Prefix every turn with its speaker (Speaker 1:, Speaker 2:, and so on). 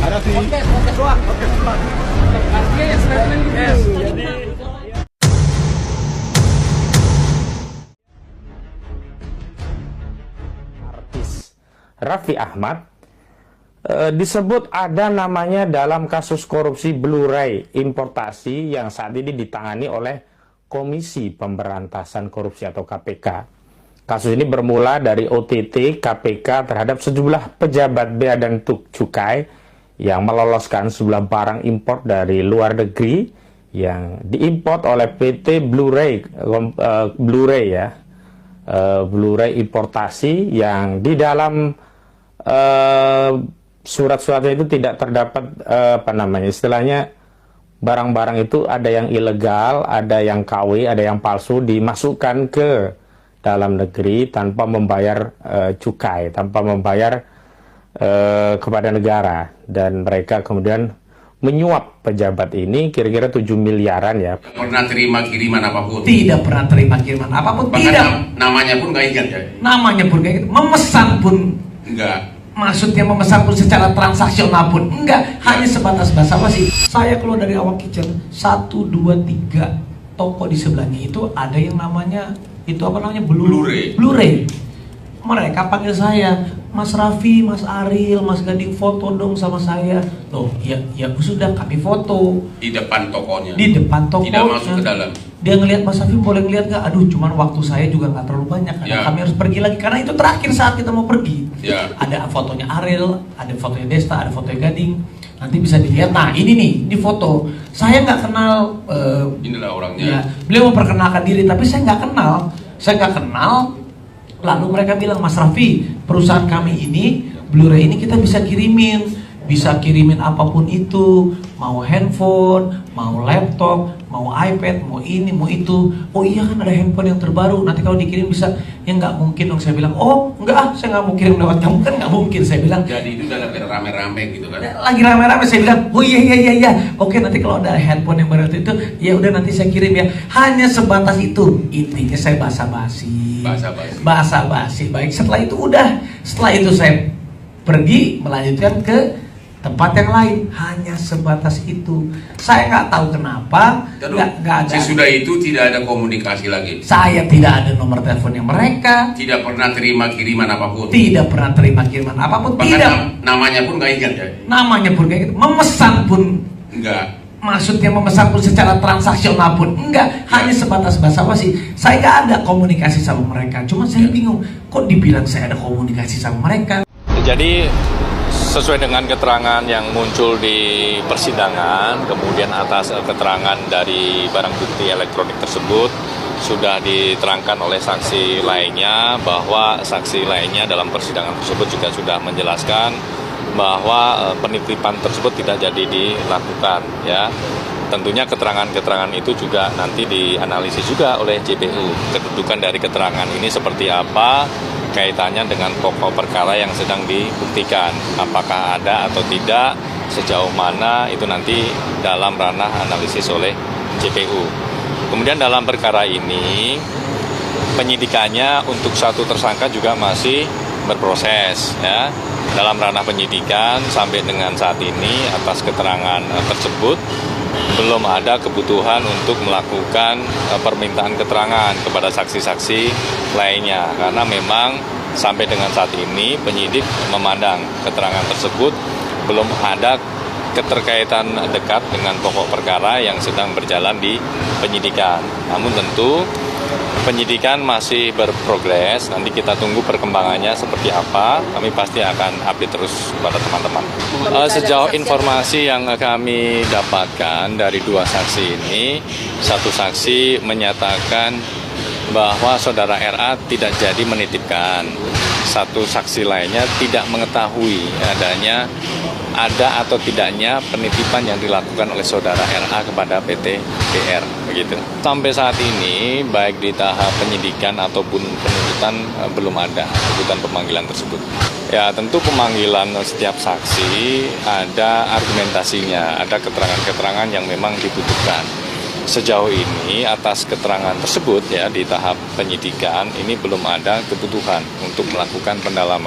Speaker 1: Ada di podcast doang. Artinya yang statement gitu. Jadi
Speaker 2: artis Raffi Ahmad disebut ada namanya dalam kasus korupsi Blu-ray importasi yang saat ini ditangani oleh Komisi Pemberantasan Korupsi atau KPK. Kasus ini bermula dari OTT KPK terhadap sejumlah pejabat bea dan cukai yang meloloskan sejumlah barang impor dari luar negeri yang diimport oleh PT Blu-ray ya. Blu-ray importasi yang di dalam surat-suratnya itu tidak terdapat istilahnya barang-barang itu ada yang ilegal, ada yang KW, ada yang palsu dimasukkan ke dalam negeri tanpa membayar cukai, tanpa membayar kepada negara, dan mereka kemudian menyuap pejabat ini kira-kira 7 miliaran ya.
Speaker 3: Pernah terima kiriman apapun?
Speaker 4: Tidak pernah terima kiriman apapun.
Speaker 3: Bahkan
Speaker 4: tidak.
Speaker 3: Namanya pun nggak ingat ya?
Speaker 4: Namanya pun nggak ingat. Memesan pun
Speaker 3: enggak.
Speaker 4: Maksudnya memesan pun secara transaksional pun enggak. Hanya sebatas basa-basi. Saya keluar dari Awak Kitchen 1, 2, 3 toko di sebelahnya itu ada yang namanya itu apa namanya Blu-ray. Mereka panggil saya, Mas Raffi, Mas Ariel, Mas Gading, foto dong sama saya. Loh, ya sudah kami foto.
Speaker 3: Di depan tokonya?
Speaker 4: Di depan toko.
Speaker 3: Tidak masuk ke dalam?
Speaker 4: Dia ngelihat, Mas Raffi boleh ngeliat nggak? Aduh, cuman waktu saya juga nggak terlalu banyak. Karena kami harus pergi lagi. Karena itu terakhir saat kita mau pergi. Ada fotonya Ariel, ada fotonya Desta, ada fotonya Gading. Nanti bisa dilihat. Nah, ini nih, di foto. Saya nggak kenal.
Speaker 3: Inilah orangnya.
Speaker 4: Ya, beliau memperkenalkan diri, tapi saya nggak kenal. Lalu mereka bilang, Mas Raffi, perusahaan kami ini, Blu-ray ini kita bisa kirimin apapun itu, mau handphone, mau laptop, mau iPad, mau ini, mau itu. Oh iya kan ada handphone yang terbaru, nanti kalau dikirim bisa. Ya nggak mungkin dong, saya bilang. Oh enggak, saya nggak mau kirim lewat kamu, kan nggak mungkin, saya bilang.
Speaker 3: Jadi itu dalam rame-rame gitu kan?
Speaker 4: Lagi rame-rame, saya bilang, oh iya. Oke, nanti kalau ada handphone yang baru itu, ya udah nanti saya kirim ya. Hanya sebatas itu. Intinya saya basa-basi. Baik, setelah itu saya pergi melanjutkan ke tempat yang lain. Hanya sebatas itu. Saya nggak tahu kenapa. Nggak ada.
Speaker 3: Sesudah itu tidak ada komunikasi lagi?
Speaker 4: Saya tidak ada nomor teleponnya mereka.
Speaker 3: Tidak pernah terima kiriman apapun?
Speaker 4: Tidak pernah terima kiriman apapun.
Speaker 3: Bahkan
Speaker 4: tidak.
Speaker 3: Namanya pun nggak ingat ya?
Speaker 4: Namanya pun nggak ingat. Memesan pun
Speaker 3: enggak.
Speaker 4: Maksudnya memesan pun secara transaksional pun enggak. Hanya sebatas basa-basi. Saya nggak ada komunikasi sama mereka. Cuma saya bingung, kok dibilang saya ada komunikasi sama mereka.
Speaker 5: Jadi sesuai dengan keterangan yang muncul di persidangan, kemudian atas keterangan dari barang bukti elektronik tersebut sudah diterangkan oleh saksi lainnya, bahwa saksi lainnya dalam persidangan tersebut juga sudah menjelaskan bahwa penitipan tersebut tidak jadi dilakukan ya. Tentunya keterangan-keterangan itu juga nanti dianalisis juga oleh JPU. Kedudukan dari keterangan ini seperti apa, kaitannya dengan pokok perkara yang sedang dibuktikan. Apakah ada atau tidak, sejauh mana, itu nanti dalam ranah analisis oleh JPU. Kemudian dalam perkara ini, penyidikannya untuk satu tersangka juga masih berproses ya. Dalam ranah penyidikan sampai dengan saat ini atas keterangan tersebut belum ada kebutuhan untuk melakukan permintaan keterangan kepada saksi-saksi lainnya, karena memang sampai dengan saat ini penyidik memandang keterangan tersebut belum ada keterkaitan dekat dengan pokok perkara yang sedang berjalan di penyidikan. Namun tentu penyidikan masih berprogres, nanti kita tunggu perkembangannya seperti apa, kami pasti akan update terus kepada teman-teman. Sejauh informasi yang kami dapatkan dari dua saksi ini, satu saksi menyatakan bahwa saudara RA tidak jadi menitipkan. Satu saksi lainnya tidak mengetahui ada atau tidaknya penitipan yang dilakukan oleh saudara RA kepada PT BR begitu. Sampai saat ini baik di tahap penyidikan ataupun penuntutan belum ada tuntutan pemanggilan tersebut. Ya tentu pemanggilan setiap saksi ada argumentasinya, ada keterangan-keterangan yang memang dibutuhkan. Sejauh ini atas keterangan tersebut ya di tahap penyidikan ini belum ada kebutuhan untuk melakukan pendalaman.